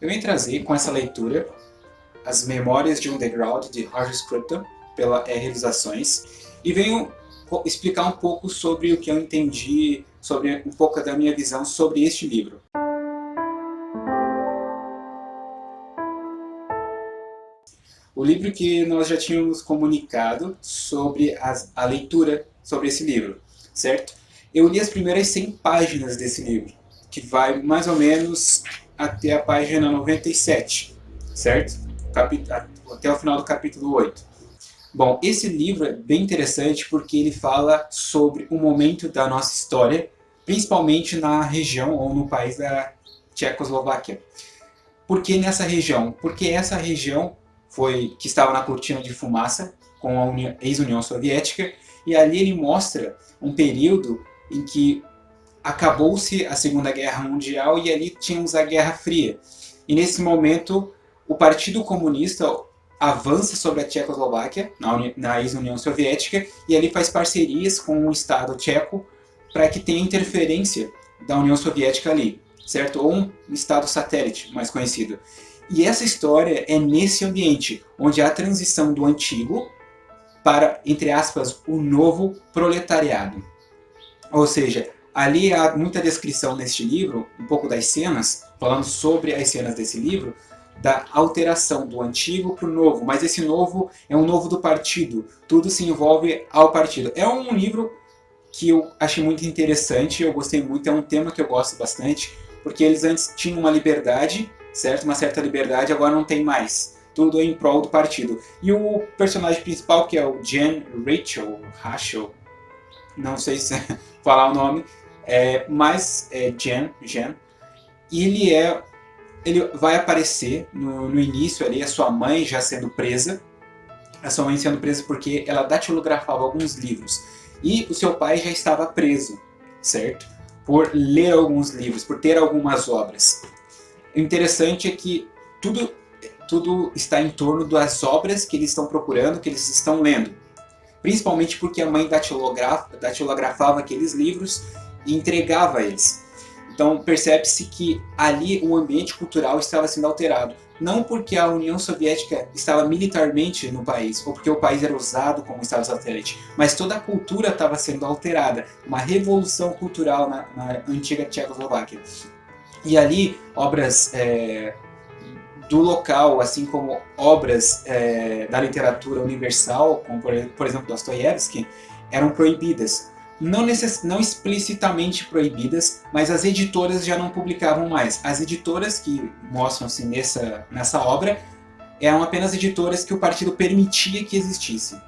Eu vim trazer com essa leitura As Memórias de Underground, de Roger Scruton, pela Realizações, e venho explicar um pouco sobre o que eu entendi, sobre um pouco da minha visão sobre este livro. O livro que nós já tínhamos comunicado sobre a leitura sobre esse livro, certo? Eu li as primeiras 100 páginas desse livro, que vai mais ou menos até a página 97, certo? Até o final do capítulo 8. Bom, esse livro é bem interessante porque ele fala sobre um momento da nossa história, principalmente na região ou no país da Tchecoslováquia. Por que nessa região? Porque essa região foi que estava na cortina de fumaça com a ex-União Soviética, e ali ele mostra um período em que acabou-se a Segunda Guerra Mundial e ali tínhamos a Guerra Fria. E nesse momento o Partido Comunista avança sobre a Tchecoslováquia, na ex-União Soviética, e ali faz parcerias com o Estado tcheco para que tenha interferência da União Soviética ali, certo? Ou um Estado satélite mais conhecido. E essa história é nesse ambiente, onde há a transição do antigo para, entre aspas, o novo proletariado. Ou seja, ali há muita descrição neste livro, um pouco das cenas, falando sobre as cenas desse livro, da alteração do antigo para o novo, mas esse novo é um novo do partido, tudo se envolve ao partido. É um livro que eu achei muito interessante, eu gostei muito, é um tema que eu gosto bastante, porque eles antes tinham uma liberdade, certo? Uma certa liberdade, agora não tem mais. Tudo em prol do partido. E o personagem principal, que é o Rachel, não sei se falar o nome, mas é Jen, e ele vai aparecer no início ali, a sua mãe já sendo presa, porque ela datilografava alguns livros, e o seu pai já estava preso, certo? Por ler alguns livros, por ter algumas obras. O interessante é que tudo está em torno das obras que eles estão procurando, que eles estão lendo. Principalmente porque a mãe datilografava aqueles livros e entregava eles. Então percebe-se que ali o ambiente cultural estava sendo alterado. Não porque a União Soviética estava militarmente no país, ou porque o país era usado como Estado satélite, mas toda a cultura estava sendo alterada. Uma revolução cultural na antiga Tchecoslováquia. E ali, obras do local, assim como obras da literatura universal, como por exemplo Dostoiévski, eram proibidas. Não explicitamente proibidas, mas as editoras já não publicavam mais. As editoras que mostram-se nessa obra eram apenas editoras que o partido permitia que existissem,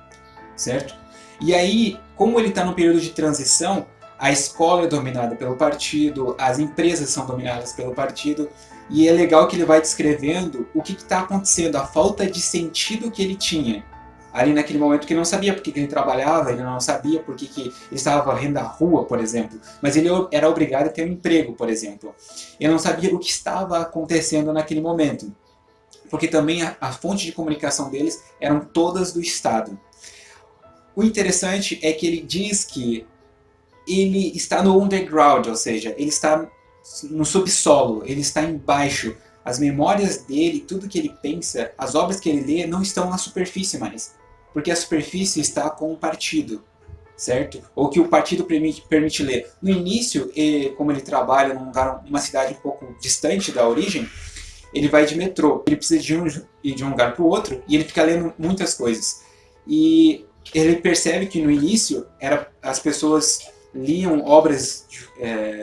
certo? E aí, como ele está no período de transição, a escola é dominada pelo partido, as empresas são dominadas pelo partido, e é legal que ele vai descrevendo o que está acontecendo, a falta de sentido que ele tinha. Ali naquele momento que ele não sabia por que ele trabalhava, ele não sabia por que ele estava varrendo a rua, por exemplo. Mas ele era obrigado a ter um emprego, por exemplo. Ele não sabia o que estava acontecendo naquele momento. Porque também a fonte de comunicação deles eram todas do Estado. O interessante é que ele diz que ele está no underground, ou seja, ele está no subsolo, ele está embaixo. As memórias dele, tudo que ele pensa, as obras que ele lê não estão na superfície mais. Porque a superfície está com o partido, certo? Ou que o partido permite ler. No início, como ele trabalha numa cidade um pouco distante da origem, ele vai de metrô. Ele precisa ir de um lugar para o outro e ele fica lendo muitas coisas. E ele percebe que no início as pessoas liam obras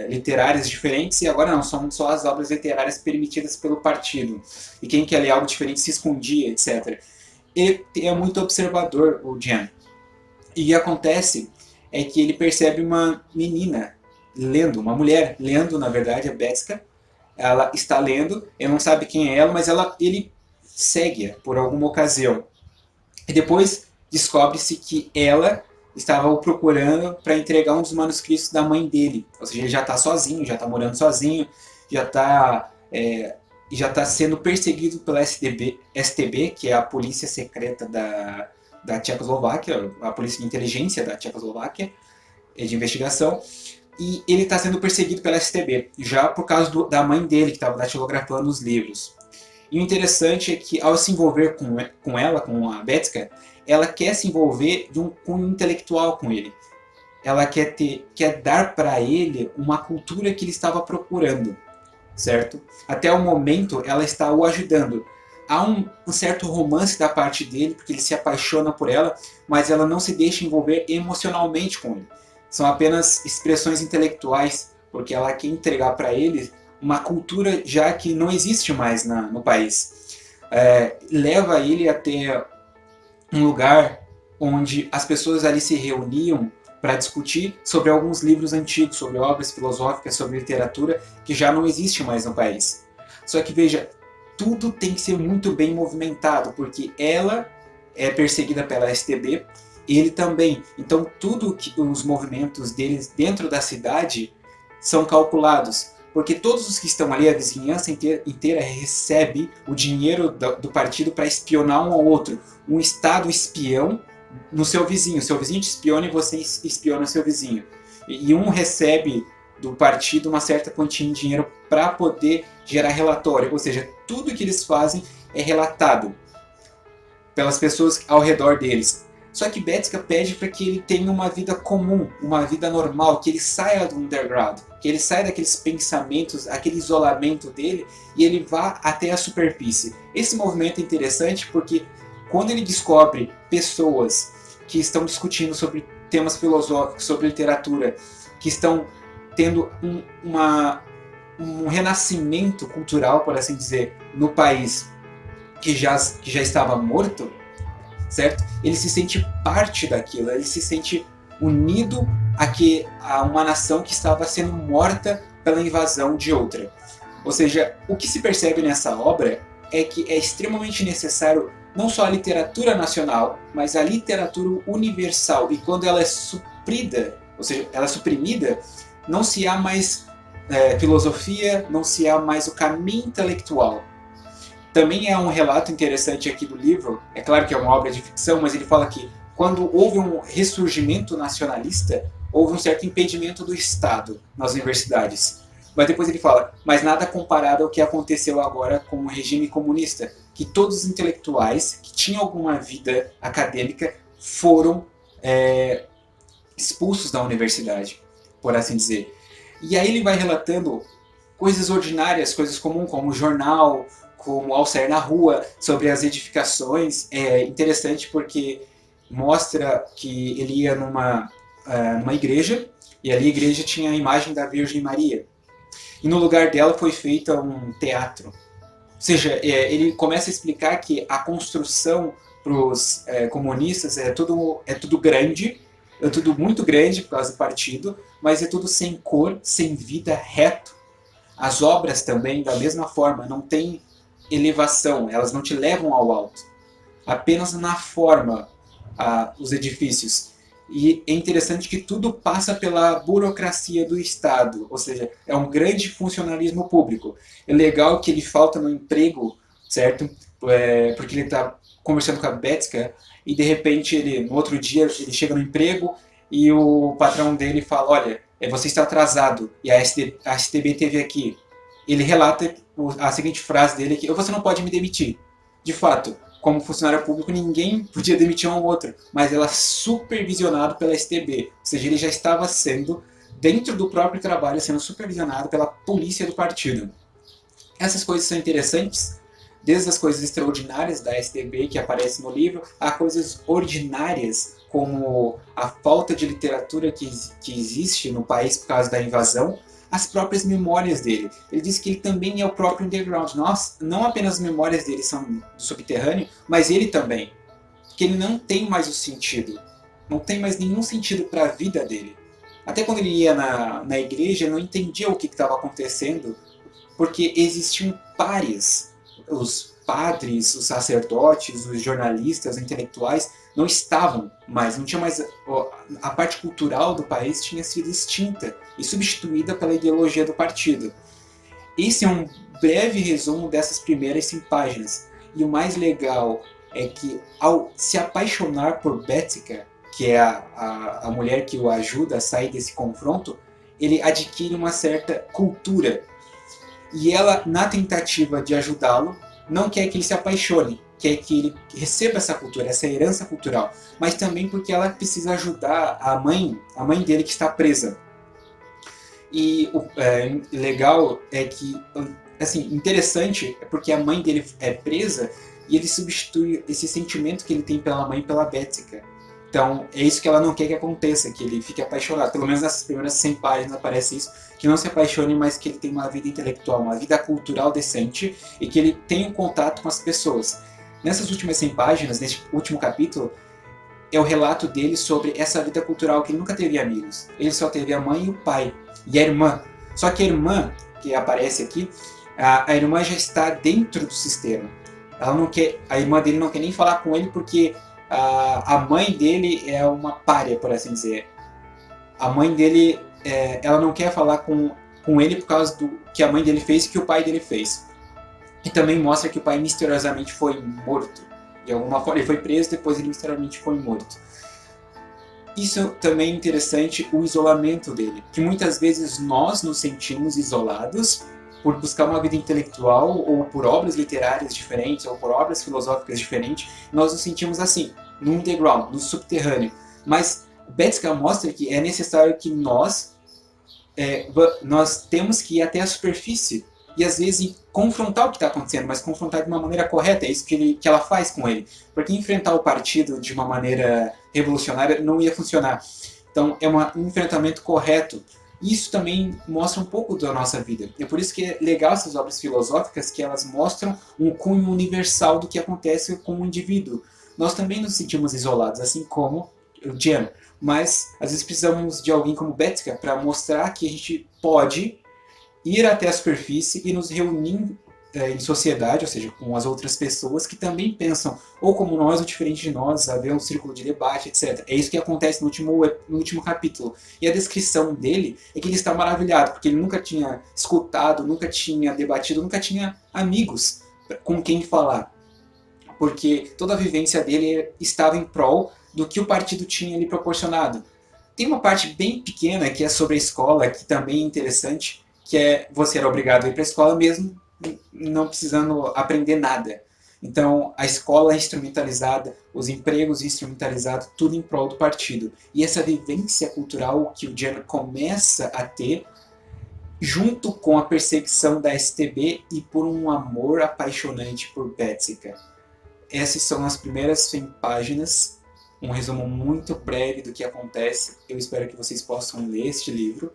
literárias diferentes e agora não, são só as obras literárias permitidas pelo partido. E quem quer ler algo diferente se escondia, etc. Ele é muito observador, o Jan. E o que acontece é que ele percebe uma menina lendo, uma mulher lendo, na verdade, a Betska. Ela está lendo, ele não sabe quem é ela, mas ele segue-a por alguma ocasião. E depois descobre-se que ela estava o procurando para entregar um dos manuscritos da mãe dele. Ou seja, ele já está sozinho, já está morando sozinho, já está sendo perseguido pela STB, que é a polícia secreta da Tchecoslováquia, a polícia de inteligência da Tchecoslováquia, de investigação. E ele está sendo perseguido pela STB, já por causa da mãe dele, que estava datilografando os livros. E o interessante é que ao se envolver com ela, com a Betska, ela quer se envolver de um cunho intelectual com ele. Ela quer dar para ele uma cultura que ele estava procurando, certo? Até o momento ela está o ajudando. Há um certo romance da parte dele, porque ele se apaixona por ela, mas ela não se deixa envolver emocionalmente com ele. São apenas expressões intelectuais, porque ela quer entregar para ele uma cultura já que não existe mais no país. Leva ele até um lugar onde as pessoas ali se reuniam para discutir sobre alguns livros antigos, sobre obras filosóficas, sobre literatura, que já não existe mais no país. Só que veja, tudo tem que ser muito bem movimentado, porque ela é perseguida pela STB, ele também. Então tudo que os movimentos deles dentro da cidade são calculados, porque todos os que estão ali, a vizinhança inteira recebe o dinheiro do partido para espionar um ao outro. Um estado espião no seu vizinho te espiona e você espiona seu vizinho. E um recebe do partido uma certa quantia de dinheiro para poder gerar relatório, ou seja, tudo que eles fazem é relatado pelas pessoas ao redor deles. Só que Betska pede para que ele tenha uma vida comum, uma vida normal, que ele saia do underground, que ele saia daqueles pensamentos, aquele isolamento dele e ele vá até a superfície. Esse movimento é interessante porque quando ele descobre pessoas que estão discutindo sobre temas filosóficos, sobre literatura, que estão tendo um renascimento cultural, por assim dizer, no país que já estava morto, certo? Ele se sente parte daquilo, ele se sente unido a uma nação que estava sendo morta pela invasão de outra. Ou seja, o que se percebe nessa obra é que é extremamente necessário não só a literatura nacional, mas a literatura universal. E quando ela é suprida, ou seja, ela é suprimida, não se há mais filosofia, não se há mais o caminho intelectual. Também é um relato interessante aqui do livro, é claro que é uma obra de ficção, mas ele fala que quando houve um ressurgimento nacionalista, houve um certo impedimento do Estado nas universidades. Mas depois ele fala, mas nada comparado ao que aconteceu agora com o regime comunista, que todos os intelectuais que tinham alguma vida acadêmica foram expulsos da universidade, por assim dizer. E aí ele vai relatando coisas ordinárias, coisas comuns, como o jornal, como ao sair na rua, sobre as edificações. É interessante porque mostra que ele ia numa igreja, e ali a igreja tinha a imagem da Virgem Maria. E no lugar dela foi feito um teatro. Ou seja, ele começa a explicar que a construção para os comunistas é tudo grande, é tudo muito grande por causa do partido, mas é tudo sem cor, sem vida, reto. As obras também, da mesma forma, não tem elevação, elas não te levam ao alto. Apenas na forma, os edifícios. E é interessante que tudo passa pela burocracia do Estado, ou seja, é um grande funcionalismo público. É legal que ele falta no emprego, certo? Porque ele está conversando com a Betska e de repente no outro dia ele chega no emprego e o patrão dele fala, olha, você está atrasado e a STB esteve aqui. Ele relata a seguinte frase dele, que você não pode me demitir. De fato, como funcionário público, ninguém podia demitir um ao outro, mas ela é supervisionado pela STB, ou seja, ele já estava sendo, dentro do próprio trabalho, sendo supervisionado pela polícia do partido. Essas coisas são interessantes, desde as coisas extraordinárias da STB que aparecem no livro, a coisas ordinárias, como a falta de literatura que existe no país por causa da invasão, as próprias memórias dele. Ele diz que ele também é o próprio underground. Não apenas as memórias dele são do subterrâneo, mas ele também. Que ele não tem mais o sentido. Não tem mais nenhum sentido para a vida dele. Até quando ele ia na igreja, ele não entendia o que estava acontecendo, porque existiam pares. Os padres, os sacerdotes, os jornalistas, os intelectuais não estavam mais, não tinha mais, a parte cultural do país tinha sido extinta e substituída pela ideologia do partido. Esse é um breve resumo dessas primeiras 100 páginas. E o mais legal é que ao se apaixonar por Betska, que é a mulher que o ajuda a sair desse confronto, ele adquire uma certa cultura. E ela, na tentativa de ajudá-lo, não quer que ele se apaixone, quer que ele receba essa cultura, essa herança cultural, mas também porque ela precisa ajudar a mãe dele que está presa. E o legal é que, assim, interessante é porque a mãe dele é presa e ele substitui esse sentimento que ele tem pela mãe pela Betsy. Então, é isso que ela não quer que aconteça, que ele fique apaixonado. Pelo menos nessas primeiras 100 páginas aparece isso, que não se apaixone, mas que ele tenha uma vida intelectual, uma vida cultural decente e que ele tenha um contato com as pessoas. Nessas últimas 100 páginas, nesse último capítulo, é o relato dele sobre essa vida cultural, que ele nunca teve amigos. Ele só teve a mãe e o pai, e a irmã. Só que a irmã, que aparece aqui, a irmã já está dentro do sistema. Ela não quer, a irmã dele não quer nem falar com ele porque a mãe dele é uma pária, por assim dizer. A mãe dele, ela não quer falar com ele por causa do que a mãe dele fez e que o pai dele fez. E também mostra que o pai misteriosamente foi morto. De alguma forma, ele foi preso, depois ele misteriosamente foi morto. Isso também é interessante, o isolamento dele. Que muitas vezes nós nos sentimos isolados por buscar uma vida intelectual, ou por obras literárias diferentes, ou por obras filosóficas diferentes. Nós nos sentimos assim, no underground, no subterrâneo. Mas Betsky mostra que é necessário que nós temos que ir até a superfície e às vezes confrontar o que está acontecendo, mas confrontar de uma maneira correta. É isso que ela faz com ele. Porque enfrentar o partido de uma maneira revolucionária não ia funcionar. Então é um enfrentamento correto. Isso também mostra um pouco da nossa vida. É por isso que é legal essas obras filosóficas, que elas mostram um cunho universal do que acontece com o indivíduo. Nós também nos sentimos isolados, assim como o Jan. Mas às vezes precisamos de alguém como Betsky para mostrar que a gente pode ir até a superfície e nos reunir em sociedade, ou seja, com as outras pessoas que também pensam ou como nós ou diferente de nós, haver um círculo de debate, etc. É isso que acontece no último capítulo. E a descrição dele é que ele está maravilhado, porque ele nunca tinha escutado, nunca tinha debatido, nunca tinha amigos com quem falar. Porque toda a vivência dele estava em prol do que o partido tinha lhe proporcionado. Tem uma parte bem pequena que é sobre a escola, que também é interessante, que é você era obrigado a ir para a escola mesmo não precisando aprender nada. Então, a escola é instrumentalizada, os empregos instrumentalizados, tudo em prol do partido. E essa vivência cultural que o Jan começa a ter, junto com a perseguição da STB e por um amor apaixonante por Betsy. Essas são as primeiras 100 páginas, um resumo muito breve do que acontece. Eu espero que vocês possam ler este livro.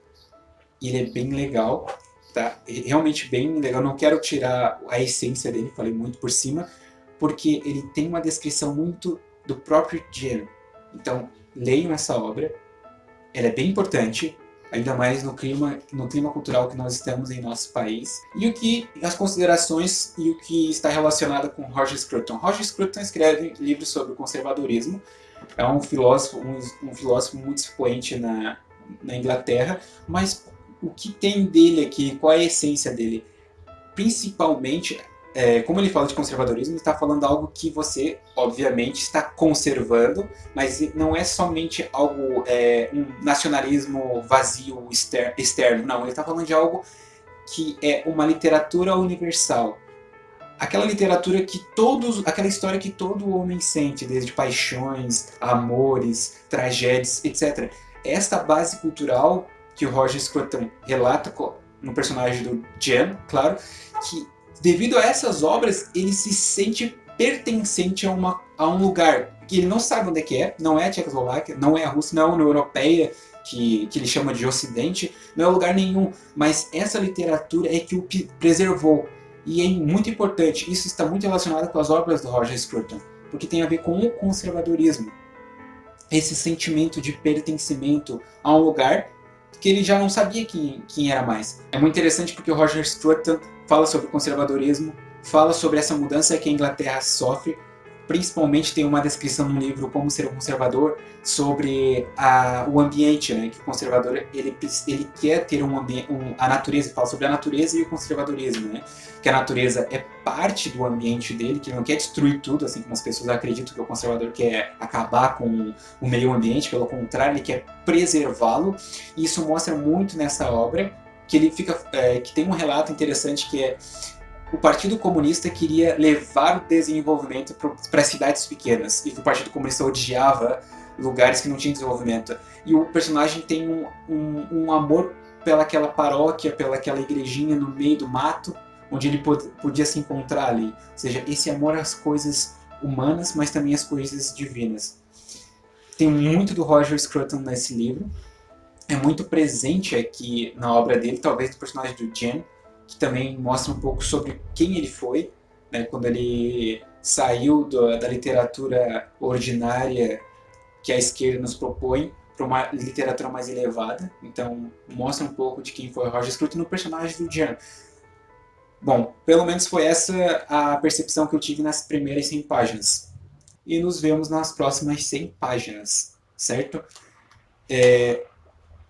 Ele é bem legal. Tá? Realmente bem legal, não quero tirar a essência dele, falei muito por cima, porque ele tem uma descrição muito do próprio Jan. Então, leiam essa obra, ela é bem importante, ainda mais no clima cultural que nós estamos em nosso país. E as considerações e o que está relacionado com Roger Scruton. Roger Scruton escreve livros sobre o conservadorismo, é um filósofo muito expoente na Inglaterra, mas o que tem dele aqui, qual é a essência dele? Principalmente, como ele fala de conservadorismo, ele está falando algo que você, obviamente, está conservando, mas não é somente algo, um nacionalismo vazio, externo, não. Ele está falando de algo que é uma literatura universal. Aquela literatura aquela história que todo homem sente, desde paixões, amores, tragédias, etc. Esta base cultural que o Roger Scruton relata no personagem do Jan, claro, que devido a essas obras ele se sente pertencente a um lugar que ele não sabe onde é, não é a Tchecoslováquia, não é a Rússia, não é a União Europeia, que ele chama de Ocidente, não é lugar nenhum, mas essa literatura é que o preservou. E é muito importante, isso está muito relacionado com as obras do Roger Scruton, porque tem a ver com o conservadorismo. Esse sentimento de pertencimento a um lugar que ele já não sabia quem era mais. É muito interessante porque o Roger Scruton fala sobre o conservadorismo, fala sobre essa mudança que a Inglaterra sofre, principalmente tem uma descrição no livro Como Ser um Conservador sobre o ambiente, né? Que o conservador ele quer ter a natureza, fala sobre a natureza e o conservadorismo, né? Que a natureza é parte do ambiente dele, que ele não quer destruir tudo, assim como as pessoas acreditam que o conservador quer acabar com o meio ambiente, pelo contrário, ele quer preservá-lo, e isso mostra muito nessa obra, que ele que tem um relato interessante que é o Partido Comunista queria levar o desenvolvimento para cidades pequenas e que o Partido Comunista odiava lugares que não tinham desenvolvimento. E o personagem tem um amor pelaquela paróquia, pelaquela igrejinha no meio do mato, onde ele podia se encontrar ali. Ou seja, esse amor às coisas humanas, mas também às coisas divinas. Tem muito do Roger Scruton nesse livro. É muito presente aqui na obra dele, talvez do personagem do Jen, que também mostra um pouco sobre quem ele foi, né, quando ele saiu da literatura ordinária que a esquerda nos propõe para uma literatura mais elevada. Então, mostra um pouco de quem foi Roger Scruton no personagem do Jen. Bom, pelo menos foi essa a percepção que eu tive nas primeiras 100 páginas. E nos vemos nas próximas 100 páginas, certo?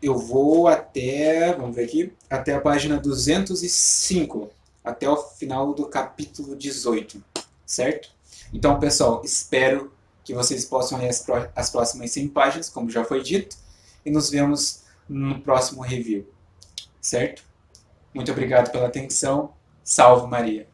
Eu vou até, vamos ver aqui, até a página 205, até o final do capítulo 18, certo? Então, pessoal, espero que vocês possam ler as próximas 100 páginas, como já foi dito, e nos vemos no próximo review, certo? Muito obrigado pela atenção. Salve Maria!